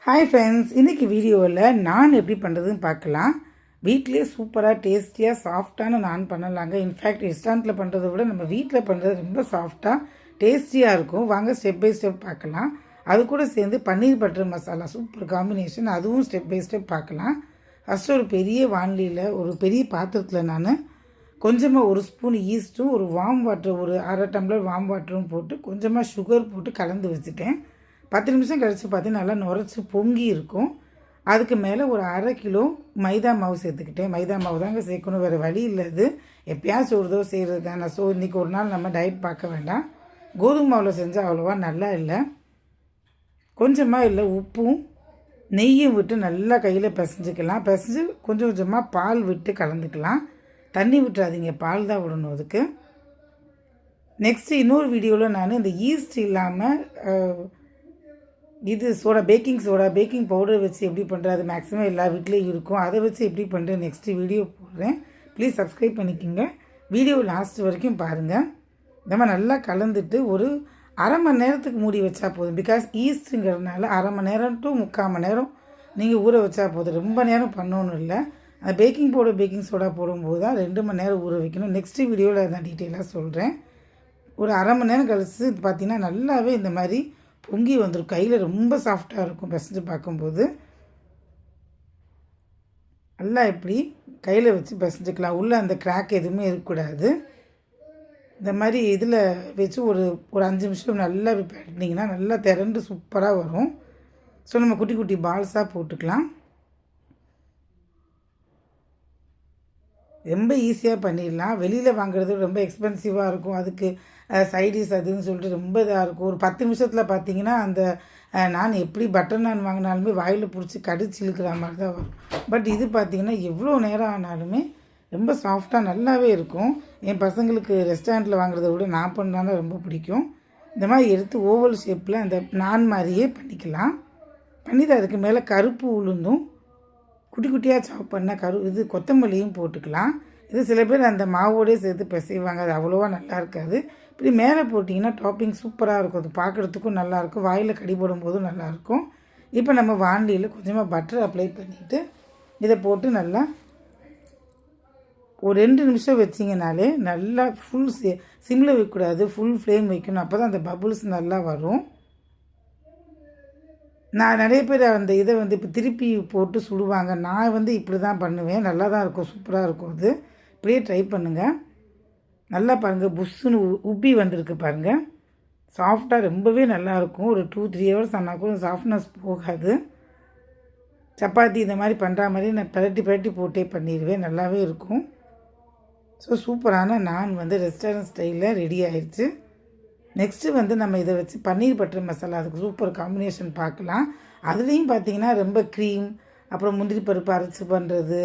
Hi friends, இன்றைக்கி வீடியோவில் நான் எப்படி பண்ணுறதுன்னு பார்க்கலாம். வீட்டிலே சூப்பராக டேஸ்டியாக சாஃப்டான நான் பண்ணலாங்க. இன்ஃபேக்ட் ரெஸ்டாரண்ட்டில் பண்ணுறதை விட நம்ம வீட்டில் பண்ணுறது ரொம்ப சாஃப்டாக டேஸ்டியாக இருக்கும். வாங்க ஸ்டெப் பை ஸ்டெப் பார்க்கலாம். அது கூட சேர்ந்து பன்னீர் பட்டர் மசாலா சூப்பர் காம்பினேஷன், அதுவும் ஸ்டெப் பை ஸ்டெப் பார்க்கலாம். ஃபஸ்ட்டு ஒரு பெரிய வானிலையில் ஒரு பெரிய பாத்திரத்தில் நான் கொஞ்சமாக ஒரு ஸ்பூன் ஈஸ்ட்டும் ஒரு வார்ம் வாட்டர் ஒரு அரை டம்ளர் வார்ம் வாட்டரும் போட்டு கொஞ்சமாக சுகர் போட்டு கலந்து வச்சுட்டேன். 10 நிமிஷம் கழித்து பார்த்தீங்கன்னா நல்லா நுரைச்சி பொங்கி இருக்கும். அதுக்கு மேலே ஒரு அரை கிலோ மைதா மாவு சேர்த்துக்கிட்டேன். மைதா மாவு தாங்க சேர்க்கணும், வேறு வழி இல்லை. இது எப்பயாச்சும் ஒரு தடவை செய்கிறது தானே. ஸோ இன்றைக்கி ஒரு நாள் நம்ம டயட் பார்க்க வேண்டாம். கோதுமை மாவில் செஞ்சால் அவ்வளோவா நல்லா இல்லை. கொஞ்சமாக இல்லை உப்பும் நெய்யும் விட்டு நல்லா கையில் பிசைஞ்சிக்கலாம். பிசைஞ்சு கொஞ்சம் கொஞ்சமாக பால் விட்டு கலந்துக்கலாம். தண்ணி விட்டுறாதீங்க, பால் தான் விடணும் அதுக்கு. நெக்ஸ்ட்டு இன்னொரு வீடியோவில் நான் இந்த ஈஸ்ட் இல்லாமல் இது சோடா, பேக்கிங் பவுடர் வச்சு எப்படி பண்ணுறது, மேக்ஸிமம் எல்லா வீட்லேயும் இருக்கும். அதை வச்சு எப்படி பண்ணுறது நெக்ஸ்ட்டு வீடியோ போடுறேன். ப்ளீஸ் சப்ஸ்கிரைப் பண்ணிக்கோங்க. வீடியோ லாஸ்ட் வரைக்கும் பாருங்கள். நம்ம நல்லா கலந்துட்டு ஒரு அரை மணி நேரத்துக்கு மூடி வச்சா போதும். பிகாஸ் ஈஸ்ட்டுங்கிறதுனால அரை மணி நேரம் டு 3/4 மணி நேரம் நீங்கள் ஊற வச்சா போதும். ரொம்ப நேரம் பண்ணணும் இல்லை. அந்த பேக்கிங் பவுடர் பேக்கிங் சோடா போடும்போது தான் 2 மணி நேரம் ஊற வைக்கணும். நெக்ஸ்ட்டு வீடியோவில் நான் டீட்டெயிலாக சொல்கிறேன். ஒரு அரை மணி நேரம் கழிச்சு பார்த்திங்கன்னா நல்லாவே இந்த மாதிரி பொங்கி வந்துடும். கையில் ரொம்ப சாஃப்டாக இருக்கும். பிசைஞ்சு பார்க்கும்போது நல்லா இப்படி கையில் வச்சு பிசைஞ்சிக்கலாம். உள்ளே அந்த கிராக் எதுவுமே இருக்கக்கூடாது. இந்த மாதிரி இதில் வச்சு ஒரு 5 நிமிஷம் நல்லா பண்ணிங்கன்னா நல்லா திரண்டு சூப்பராக வரும். ஸோ நம்ம குட்டி குட்டி பால்ஸாக போட்டுக்கலாம். ரொம்ப ஈஸியாக பண்ணிடலாம். வெளியில் வாங்குறது ரொம்ப எக்ஸ்பென்சிவாக இருக்கும். அதுக்கு சைடிஸ் அதுன்னு சொல்லிட்டு ரொம்ப இதாக இருக்கும். ஒரு 10 நிமிஷத்தில் பார்த்தீங்கன்னா அந்த நான் எப்படி பட்டர் நான் வாங்கினாலுமே வாயில் பிடிச்சி கடிச்சு இழுக்கிற மாதிரி தான் வரும். பட் இது பார்த்திங்கன்னா எவ்வளோ நேரம் ஆனாலுமே ரொம்ப சாஃப்டாக நல்லாவே இருக்கும். என் பசங்களுக்கு ரெஸ்டாரண்ட்டில் வாங்குறத விட நான் பண்ணாலும் ரொம்ப பிடிக்கும். இந்த மாதிரி எடுத்து ஓவல் ஷேப்பில் அந்த நான் மாதிரியே பண்ணிக்கலாம். பண்ணிட்டு அதுக்கு மேலே கருப்பு உளுந்தும் குட்டி குட்டியாக சாப் பண்ண இது கொத்தமல்லியும் போட்டுக்கலாம். இது சில பேர் அந்த மாவோடே சேர்த்து பிசைவாங்க, அது அவ்வளோவா நல்லா இருக்காது. இப்படி மேலே போட்டிங்கன்னா டாப்பிங் சூப்பராக இருக்கும். அது பார்க்குறதுக்கும் நல்லாயிருக்கும், வாயில் கடி போடும்போதும் நல்லாயிருக்கும். இப்போ நம்ம வாண்டியில் கொஞ்சமாக பட்டர் அப்ளை பண்ணிவிட்டு இதை போட்டு நல்லா ஒரு 2 நிமிஷம் வச்சிங்கனாலே நல்லா ஃபுல் சிம்மில் வைக்கக்கூடாது, ஃபுல் ஃப்ளேம் வைக்கணும். அப்போ தான் அந்த பபுள்ஸ் நல்லா வரும். நான் நிறைய பேர் அந்த இதை இப்போ திருப்பி போட்டு சுடுவாங்க. நான் இப்படி தான் பண்ணுவேன். நல்லா தான் இருக்கும், சூப்பராக இருக்கும். அது இப்படியே ட்ரை பண்ணுங்கள். நல்லா பாருங்கள், புஷ்ஷுன்னு உப்பி வந்திருக்கு பாருங்கள். சாஃப்டாக ரொம்பவே நல்லாயிருக்கும். ஒரு 2-3 ஹவர்ஸ் ஆனால் கூட சாஃப்ட்னஸ் போகாது. சப்பாத்தி இந்த மாதிரி பண்ணுற மாதிரி நான் பரட்டி போட்டே பண்ணிடுவேன். நல்லாவே இருக்கும். ஸோ சூப்பரான நான் ரெஸ்டாரண்ட் ஸ்டைலில் ரெடி ஆயிடுச்சு. நெக்ஸ்ட்டு நம்ம இதை வச்சு பன்னீர் பட்டர் மசாலா, அதுக்கு சூப்பர் காம்பினேஷன் பார்க்கலாம். அதுலேயும் பார்த்திங்கன்னா ரொம்ப க்ரீம், அப்புறம் முந்திரி பருப்பு அரைச்சி பண்ணுறது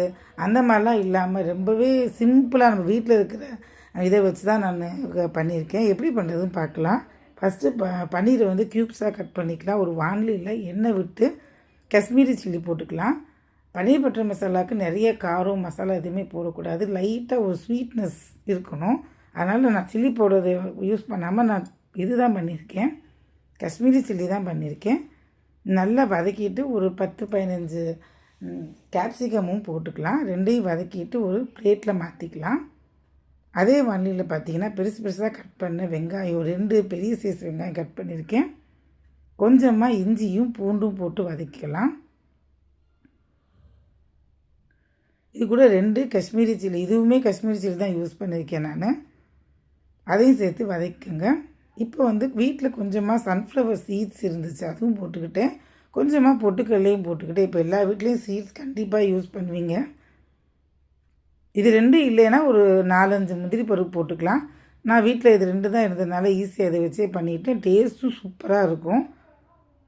அந்த மாதிரிலாம் இல்லாமல் ரொம்பவே சிம்பிளாக நம்ம வீட்டில் இருக்கிற இதை வச்சு தான் நான் பண்ணியிருக்கேன். எப்படி பண்ணுறதுன்னு பார்க்கலாம். ஃபஸ்ட்டு பன்னீரை க்யூப்ஸாக கட் பண்ணிக்கலாம். ஒரு வானிலையில் எண்ணெய் விட்டு காஷ்மீரி சில்லி போட்டுக்கலாம். பன்னீர் பட்டர் மசாலாவுக்கு நிறைய காரம் மசாலா எதுவுமே போடக்கூடாது. லைட்டாக ஒரு ஸ்வீட்னஸ் இருக்கணும். அதனால் நான் சில்லி பவுடர் யூஸ் பண்ணாமல் நான் இது தான் பண்ணியிருக்கேன், காஷ்மீரி சில்லி தான் பண்ணியிருக்கேன். நல்லா வதக்கிட்டு ஒரு 10-15 கேப்சிகமும் போட்டுக்கலாம். ரெண்டையும் வதக்கிட்டு ஒரு பிளேட்டில் மாற்றிக்கலாம். அதே வானிலையில் பார்த்திங்கன்னா பெருசாக கட் பண்ண வெங்காயம், 2 பெரிய சைஸ் வெங்காயம் கட் பண்ணியிருக்கேன். கொஞ்சமாக இஞ்சியும் பூண்டும் போட்டு வதக்கிக்கலாம். இது கூட 2 காஷ்மீரி சில்லி, இதுவுமே காஷ்மீரி சில்லி தான் யூஸ் பண்ணியிருக்கேன் நான். அதையும் சேர்த்து வதக்குங்க. இப்போ வீட்டில் கொஞ்சமாக சன்ஃப்ளவர் சீட்ஸ் இருந்துச்சு, அதுவும் போட்டுக்கிட்டேன். கொஞ்சமாக பொட்டுக்கல்லையும் போட்டுக்கிட்டேன். இப்போ எல்லா வீட்லேயும் சீட்ஸ் கண்டிப்பாக யூஸ் பண்ணுவீங்க. இது 2 இல்லைன்னா ஒரு 4-5 முந்திரி பருப்பு போட்டுக்கலாம். நான் வீட்டில் இது 2 தான் இருந்ததுனால ஈஸியாக அதை வச்சே பண்ணிவிட்டேன். டேஸ்ட்டும் சூப்பராக இருக்கும்.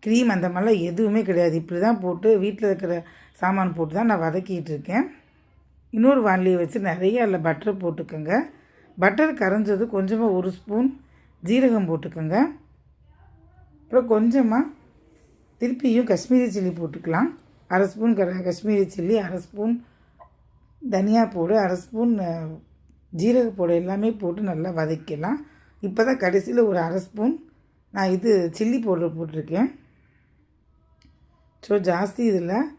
க்ரீம் அந்த மாதிரிலாம் எதுவுமே கிடையாது. இப்படி தான் போட்டு வீட்டில் இருக்கிற சாமான் போட்டு தான் நான் வதக்கிட்டு இருக்கேன். இன்னொரு வானிலையை வச்சு நிறைய அதில் பட்டர் போட்டுக்கோங்க. பட்டர் கரைஞ்சது கொஞ்சமாக 1 ஸ்பூன் ஜீரகம் போட்டுக்கோங்க. அப்புறம் கொஞ்சமாக திருப்பியும் காஷ்மீரி சில்லி போட்டுக்கலாம். அரை ஸ்பூன் காஷ்மீரி சில்லி, அரை ஸ்பூன் தனியா பவுடர், அரை ஸ்பூன் ஜீரக பவுடர் எல்லாமே போட்டு நல்லா வதக்கலாம். இப்போ தான் கடைசியில் ஒரு அரை ஸ்பூன் நான் சில்லி பவுடர் போட்டிருக்கேன். ஸோ ஜாஸ்தி இதில்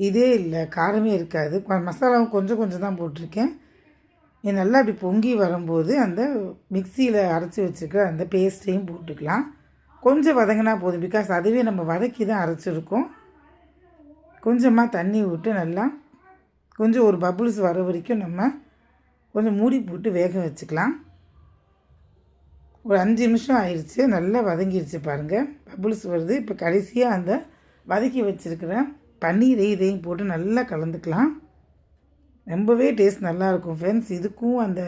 இதே இல்லை, காரமே இருக்காது. மசாலாவும் கொஞ்சம் கொஞ்சம் தான் போட்டிருக்கேன். இது நல்லா இப்படி பொங்கி வரும்போது அந்த மிக்சியில் அரைச்சி வச்சுருக்க அந்த பேஸ்ட்டையும் போட்டுக்கலாம். கொஞ்சம் வதங்கினா போதும், பிகாஸ் அதுவே நம்ம வதக்கி தான் அரைச்சிருக்கோம். கொஞ்சமாக தண்ணி விட்டு நல்லா கொஞ்சம் ஒரு பபுள்ஸ் வர வரைக்கும் நம்ம கொஞ்சம் மூடி போட்டு வேக வச்சுக்கலாம். ஒரு 5 நிமிஷம் ஆயிடுச்சு, நல்லா வதங்கிடுச்சு பாருங்கள், பபுள்ஸ் வருது. இப்போ கடைசியாக அந்த வதக்கி வச்சுருக்கிற பன்னீரை இதையும் போட்டு நல்லா கலந்துக்கலாம். ரொம்பவே டேஸ்ட் நல்லாயிருக்கும் ஃப்ரெண்ட்ஸ். இதுக்கும் அந்த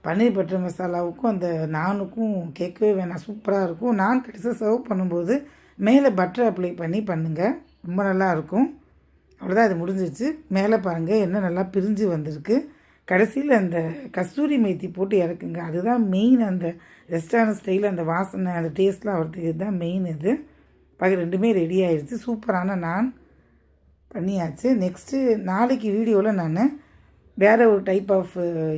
பன்னீர் பட்டர் மசாலாவுக்கும் அந்த நானுக்கும் கேட்கவே வேணாம், சூப்பராக இருக்கும். நான் கடைசியாக சர்வ் பண்ணும்போது மேலே பட்டர் அப்ளை பண்ணி பண்ணுங்கள், ரொம்ப நல்லாயிருக்கும். அவ்வளோதான், இது முடிஞ்சிச்சு. மேலே பாருங்கள் என்ன நல்லா பிரிஞ்சு வந்திருக்கு. கடைசியில் அந்த கஸ்தூரி மேத்தி போட்டு இறக்குங்க, அதுதான் மெயின். அந்த ரெஸ்டாரண்ட் ஸ்டைலில் அந்த வாசனை அந்த டேஸ்ட்லாம் வரதுக்கு இதுதான் மெயின். இது பார்க்க ரெண்டுமே ரெடி ஆகிடுச்சு. சூப்பரான நான் பண்ணியாச்சு. நெக்ஸ்ட்டு நாளைக்கு வீடியோவில் நான் வேறு ஒரு டைப் ஆஃப்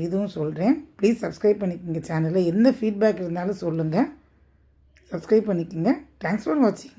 இதுவும் சொல்கிறேன். ப்ளீஸ் சப்ஸ்கிரைப் பண்ணிக்கோங்க சேனலில். எந்த ஃபீட்பேக் இருந்தாலும் சொல்லுங்கள், சப்ஸ்கிரைப் பண்ணிக்கோங்க. தேங்க்ஸ் ஃபார் வாட்சிங்.